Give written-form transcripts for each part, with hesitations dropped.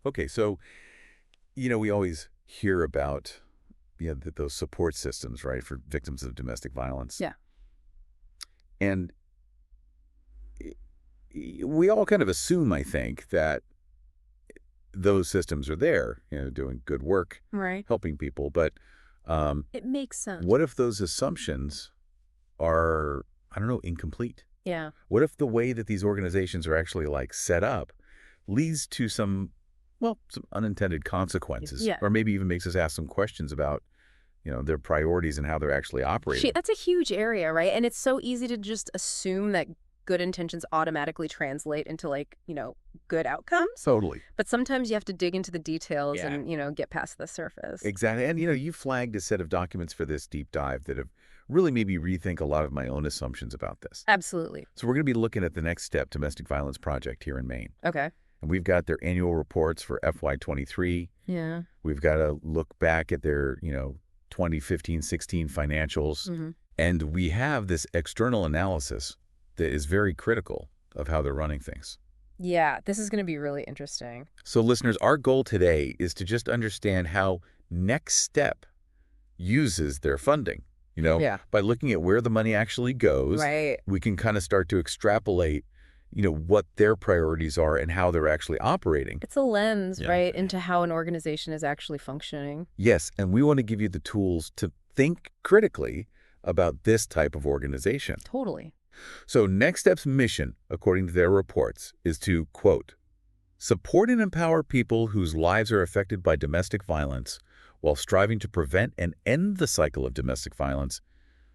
Okay, so, we always hear about those support systems, right, for victims of domestic violence. Yeah. And we all kind of assume, I think, that those systems are there, doing good work, Right. helping people. But It makes sense. what if those assumptions are, I don't know, incomplete? Yeah. What if the way that these organizations are actually like set up leads to some unintended consequences, Yeah. or maybe even makes us ask some questions about, their priorities and how they're actually operating? That's a huge area, right? And it's so easy to just assume that good intentions automatically translate into good outcomes. Totally. But sometimes you have to dig into the details Yeah. and, get past the surface. Exactly. And, you flagged a set of documents for this deep dive that have really made me rethink a lot of my own assumptions about this. Absolutely. So we're going to be looking at the Next Step Domestic Violence Project here in Maine. Okay. And we've got their annual reports for FY23. Yeah. We've got to look back at their, 2015-16 financials. Hmm. And we have this external analysis that is very critical of how they're running things. Yeah, this is going to be really interesting. So listeners, our goal today is to just understand how Next Step uses their funding. Yeah. By looking at where the money actually goes, Right. we can kind of start to extrapolate, what their priorities are and how they're actually operating. It's a lens, Yeah. right, into how an organization is actually functioning. Yes, and we want to give you the tools to think critically about this type of organization. Totally. So Next Step's mission, according to their reports, is to, quote, support and empower people whose lives are affected by domestic violence while striving to prevent and end the cycle of domestic violence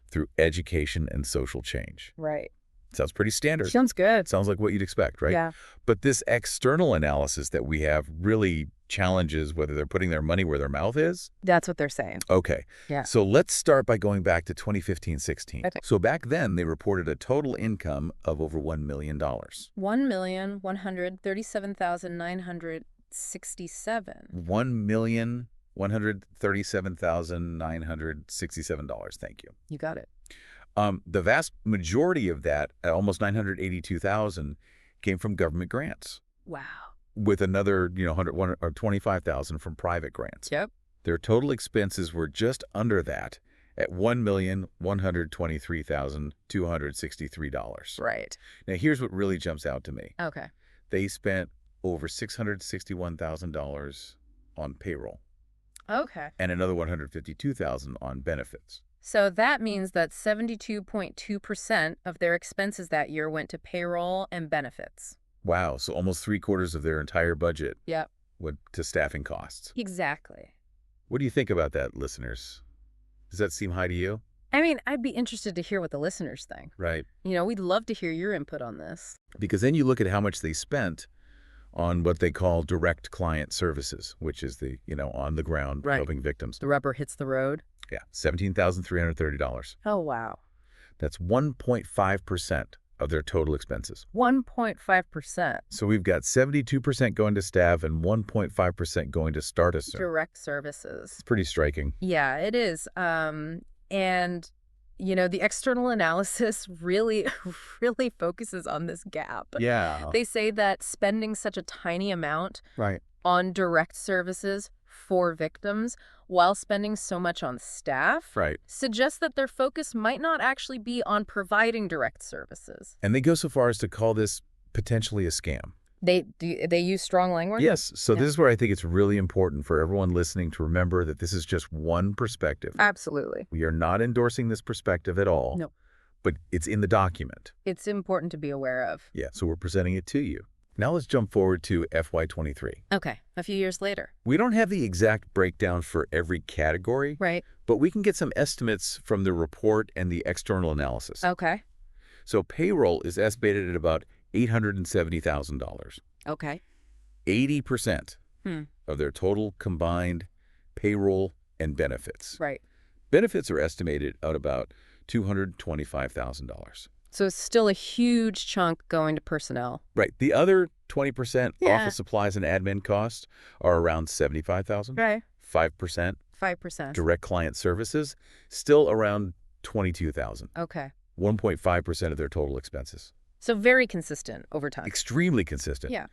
through education and social change. Right. Sounds pretty standard. Sounds good. Sounds like what you'd expect, right? Yeah. But this external analysis that we have really challenges whether they're putting their money where their mouth is. That's what they're saying. Okay. Yeah. So let's start by going back to 2015-16. Okay. So back then, they reported a total income of over $1 million. 1,137,967. $1,137,967. Thank you. You got it. The vast majority of that, almost 982,000, came from government grants, Wow. with another, 100 or 25,000 from private grants. Yep. Their total expenses were just under that at $1,123,263. Right. Now, here's what really jumps out to me. Okay. They spent over $661,000 on payroll Okay. and another $152,000 on benefits. So that means that 72.2% of their expenses that year went to payroll and benefits. Wow, so almost three-quarters of their entire budget Yep. went to staffing costs. Exactly. What do you think about that, listeners? Does that seem high to you? I mean, I'd be interested to hear what the listeners think. Right. We'd love to hear your input on this. Because then you look at how much they spent on what they call direct client services, which is the, on the ground Right. helping victims. The rubber hits the road. Yeah, $17,330. Oh, wow. That's 1.5% of their total expenses. 1.5%. So we've got 72% going to staff and 1.5% going to start us. Direct services. It's pretty striking. Yeah, it is. And, the external analysis really, really focuses on this gap. Yeah. They say that spending such a tiny amount Right. on direct services for victims while spending so much on staff Right. suggests that their focus might not actually be on providing direct services. And they go so far as to call this potentially a scam. They use strong language? Yes. So Yeah. this is where I think it's really important for everyone listening to remember that this is just one perspective. Absolutely. We are not endorsing this perspective at all. No. But it's in the document. It's important to be aware of. Yeah. So we're presenting it to you. Now let's jump forward to FY23. Okay, a few years later. We don't have the exact breakdown for every category, Right. but we can get some estimates from the report and the external analysis. Okay. So payroll is estimated at about $870,000. Okay. 80% Hmm. of their total combined payroll and benefits. Right. Benefits are estimated at about $225,000. So it's still a huge chunk going to personnel. Right. The other 20% Yeah. office supplies and admin costs are around $75,000. Right. 5% 5%. direct client services, still around $22,000. Okay. 1.5% of their total expenses. So very consistent over time. Extremely consistent. Yeah.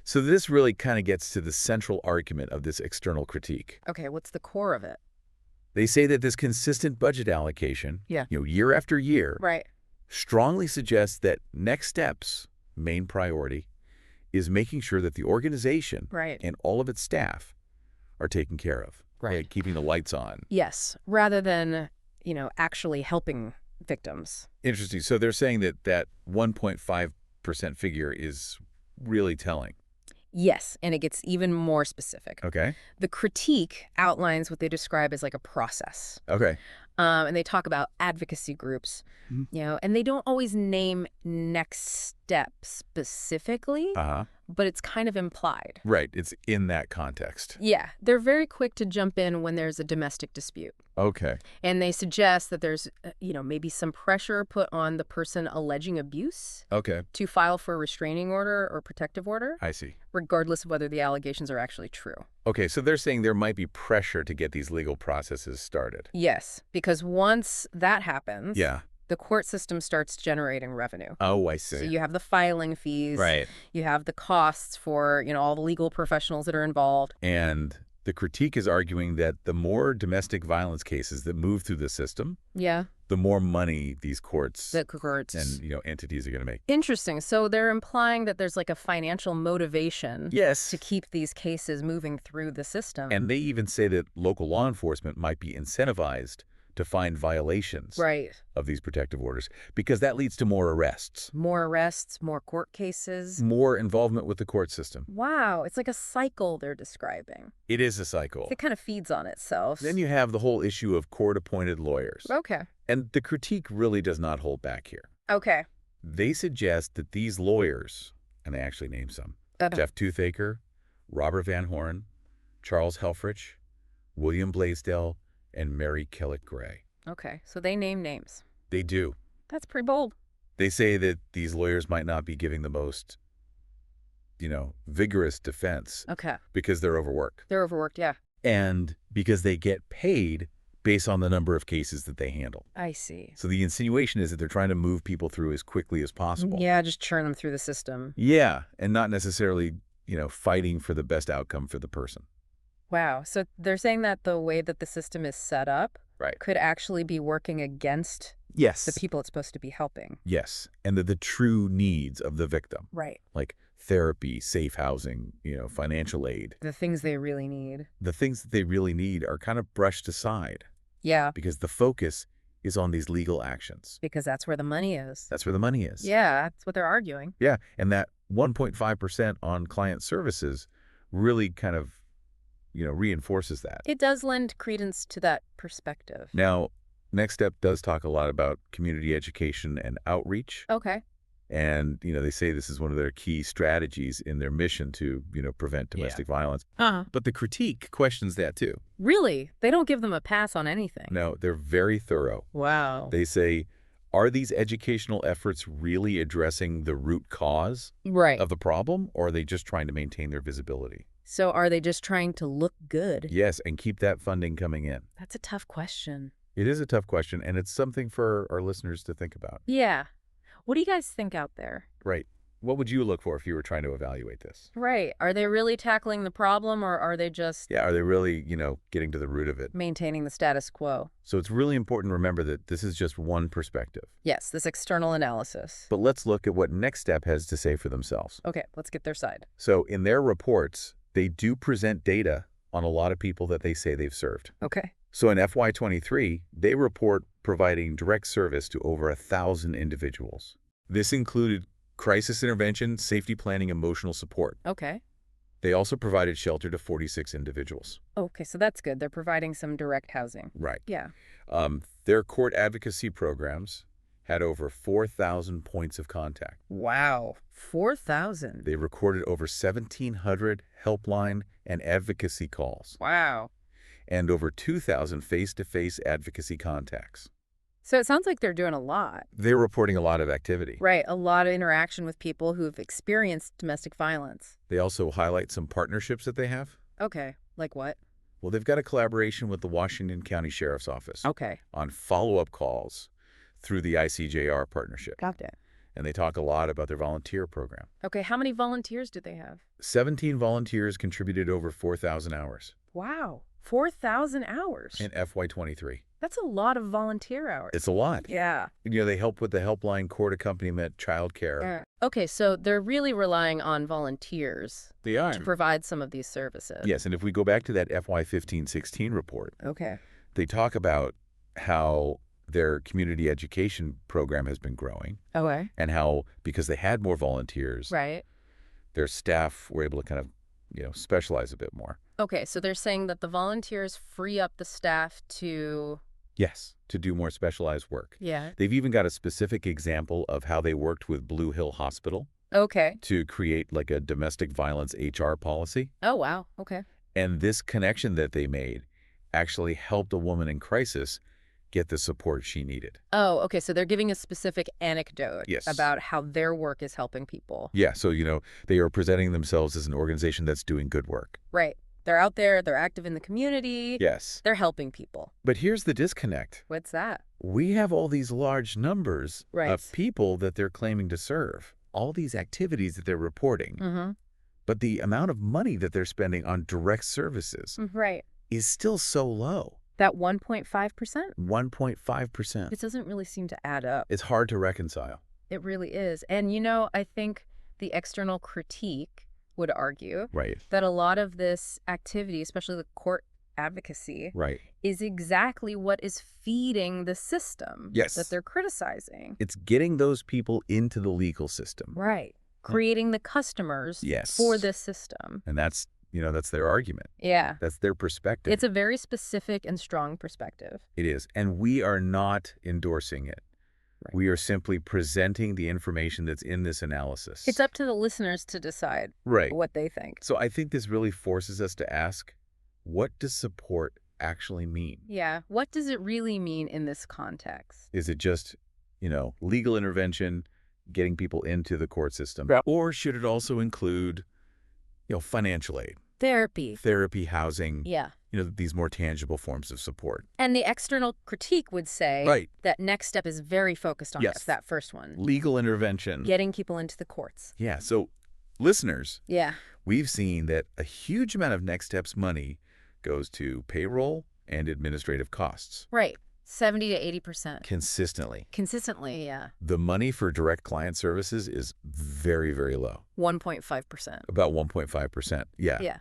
So this really kind of gets to the central argument of this external critique. Okay, what's the core of it? They say that this consistent budget allocation, Yeah. year after year, Right. strongly suggests that next steps, main priority, is making sure that the organization Right. and all of its staff are taken care of. Right. Like keeping the lights on. Yes, rather than, actually helping victims. Interesting. So they're saying that that 1.5% figure is really telling. Yes, and it gets even more specific. Okay. The critique outlines what they describe as like a process. Okay. And they talk about advocacy groups, Mhm. and they don't always name next step specifically, Uh-huh. but it's kind of implied. Right. It's in that context. Yeah, they're very quick to jump in when there's a domestic dispute. Okay. And they suggest that there's, maybe some pressure put on the person alleging abuse Okay. to file for a restraining order or protective order, I see. regardless of whether the allegations are actually true. Okay, so they're saying there might be pressure to get these legal processes started. Yes, because once that happens, Yeah. the court system starts generating revenue. Oh, I So see. you have the filing fees. Right. You have the costs for, all the legal professionals that are involved. And the critique is arguing that the more domestic violence cases that move through the system, Yeah, the more money these courts the courts. and entities are going to make. Interesting. So they're implying that there's like a financial motivation Yes. to keep these cases moving through the system. And they even say that local law enforcement might be incentivized to find violations Right. of these protective orders because that leads to more arrests, More arrests, more court cases. more involvement with the court system. Wow, it's like a cycle they're describing. It is a cycle. It kind of feeds on itself. Then you have the whole issue of court-appointed lawyers. Okay. And the critique really does not hold back here. Okay. They suggest that these lawyers, and they actually name some, Jeff Toothaker, Robert Van Horn, Charles Helfrich, William Blaisdell, and Mary Kellett Gray. Okay, so they name names. They do. That's pretty bold. They say that these lawyers might not be giving the most, vigorous defense Okay. because they're overworked. They're overworked, yeah. And because they get paid based on the number of cases that they handle. I see. So the insinuation is that they're trying to move people through as quickly as possible. Yeah, just churn them through the system. Yeah, and not necessarily, fighting for the best outcome for the person. Wow. So they're saying that the way that the system is set up Right. could actually be working against Yes. the people it's supposed to be helping. Yes, and the true needs of the victim, Right. like therapy, safe housing, financial aid. The things they really need. The things that they really need are kind of brushed aside Yeah, because the focus is on these legal actions. because that's where the money is. That's where the money is. Yeah, that's what they're arguing. Yeah, and that 1.5% on client services really kind of, reinforces that. It does lend credence to that perspective. Now, Next Step does talk a lot about community education and outreach. Okay. And, they say this is one of their key strategies in their mission to, prevent domestic violence. Uh-huh. But the critique questions that too. Really? They don't give them a pass on anything. No, they're very thorough. Wow. They say, are these educational efforts really addressing the root cause Right. of the problem, or are they just trying to maintain their visibility? So are they just trying to look good? Yes, and keep that funding coming in. That's a tough question. It is a tough question, and it's something for our listeners to think about. Yeah. What do you guys think out there? Right. What would you look for if you were trying to evaluate this? Right. Are they really tackling the problem, or are they just Yeah, are they really, getting to the root of it? maintaining the status quo? So it's really important to remember that this is just one perspective. Yes, this external analysis. But let's look at what Next Step has to say for themselves. Okay, let's get their side. So in their reports, they do present data on a lot of people that they say they've served. Okay. So in FY23, they report providing direct service to over 1,000 individuals. This included crisis intervention, safety planning, emotional support. Okay. They also provided shelter to 46 individuals. Okay, so that's good. They're providing some direct housing. Right. Yeah. Their court advocacy programs had over 4,000 points of contact. Wow. 4,000. They recorded over 1,700 helpline and advocacy calls Wow. and over 2,000 face-to-face advocacy contacts. So it sounds like they're doing a lot. They're reporting a lot of activity. Right, a lot of interaction with people who have experienced domestic violence. They also highlight some partnerships that they have. Okay, like what? Well, they've got a collaboration with the Washington County Sheriff's Office Okay. on follow-up calls through the ICJR partnership. Got it. And they talk a lot about their volunteer program. Okay, how many volunteers do they have? 17 volunteers contributed over 4,000 hours Wow, 4,000 hours. in FY23. That's a lot of volunteer hours. It's a lot. Yeah. They help with the helpline, court accompaniment, childcare. Okay, so they're really relying on volunteers They are. to provide some of these services. Yes, and if we go back to that FY15-16 report, Okay. they talk about how their community education program has been growing Okay. and how, because they had more volunteers, Right. their staff were able to kind of, specialize a bit more. Okay, so they're saying that the volunteers free up the staff to... Yes, to do more specialized work. Yeah. They've even got a specific example of how they worked with Blue Hill Hospital Okay. to create like a domestic violence HR policy. Oh, wow. Okay. And this connection that they made actually helped a woman in crisis get the support she needed. Oh, okay. So they're giving a specific anecdote Yes. about how their work is helping people. Yeah, so, they are presenting themselves as an organization that's doing good work. Right. They're out there. They're active in the community. Yes. They're helping people. But here's the disconnect. What's that? We have all these large numbers Right. of people that they're claiming to serve, all these activities that they're reporting, Mm-hmm. but the amount of money that they're spending on direct services Right. is still so low. That 1.5%? 1.5%. It doesn't really seem to add up. It's hard to reconcile. It really is. And, I think the external critique would argue Right. that a lot of this activity, especially the court advocacy, Right. is exactly what is feeding the system Yes. that they're criticizing. It's getting those people into the legal system. Right. Creating the customers Yes. for this system. And that's their argument. Yeah. That's their perspective. It's a very specific and strong perspective. It is. And we are not endorsing it. Right. We are simply presenting the information that's in this analysis. It's up to the listeners to decide right. what they think. So I think this really forces us to ask, what does support actually mean? Yeah. What does it really mean in this context? Is it just, legal intervention, getting people into the court system? Yeah. Or should it also include, financial aid, Therapy, housing, Yeah. These more tangible forms of support? And the external critique would say Right. that Next Step is very focused on Yes. this, that first one. Legal intervention. Getting people into the courts. Yeah. So listeners, Yeah. we've seen that a huge amount of Next Step's money goes to payroll and administrative costs. Right. 70 to 80%. Consistently. Consistently, yeah. The money for direct client services is very, very low. 1.5%. About 1.5%. Yeah. Yeah.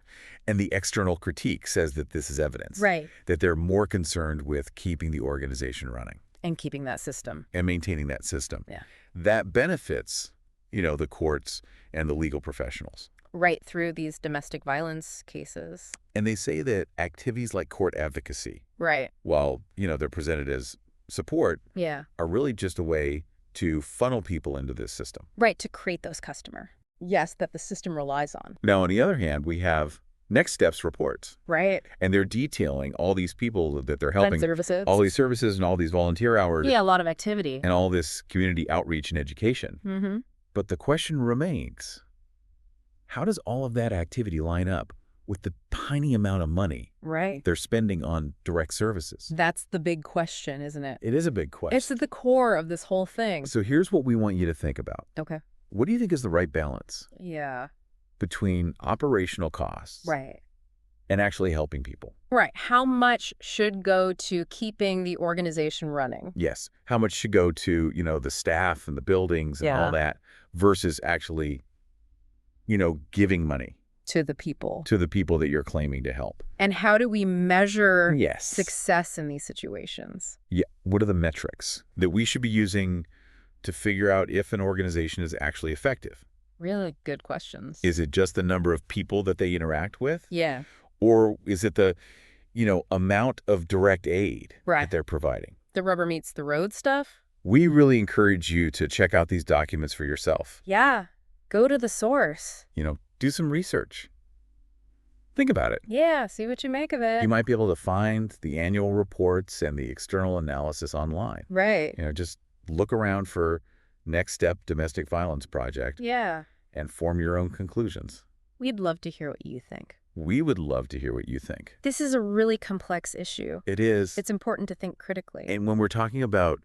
And the external critique says that this is evidence. Right. That they're more concerned with keeping the organization running And keeping that system. and maintaining that system. Yeah. That benefits, the courts and the legal professionals. Right through these domestic violence cases. And they say that activities like court advocacy, Right. while, they're presented as support, Yeah. are really just a way to funnel people into this system. Right, to create those customer. Yes, that the system relies on. Now, on the other hand, we have Next Steps reports, Right. and they're detailing all these people that they're helping, And services. all these services and all these volunteer hours, Yeah, a lot of activity. and all this community outreach and education. Mm-hmm. But the question remains, how does all of that activity line up with the tiny amount of money Right. they're spending on direct services? That's the big question, isn't it? It is a big question. It's at the core of this whole thing. So here's what we want you to think about. Okay. What do you think is the right balance Yeah. between operational costs Right. and actually helping people? Right. How much should go to keeping the organization running? Yes. How much should go to, the staff and the buildings and Yeah. all that versus actually, giving money To the people. to the people that you're claiming to help? And how do we measure Yes. success in these situations? Yeah. What are the metrics that we should be using to figure out if an organization is actually effective? Really good questions. Is it just the number of people that they interact with? Yeah. Or is it the, amount of direct aid Right. that they're providing? The rubber meets the road stuff? We really encourage you to check out these documents for yourself. Yeah. Go to the source. Do some research. Think about it. Yeah. See what you make of it. You might be able to find the annual reports and the external analysis online. Right. Just look around for Next Step Domestic Violence Project Yeah. and form your own conclusions. We'd love to hear what you think. We would love to hear what you think. This is a really complex issue. It is. It's important to think critically. And when we're talking about,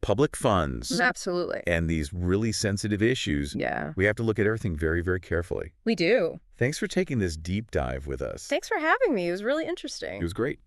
public funds Absolutely. and these really sensitive issues, Yeah, we have to look at everything very, very carefully. we do. Thanks for taking this deep dive with us. Thanks for having me. It was really It interesting. was great.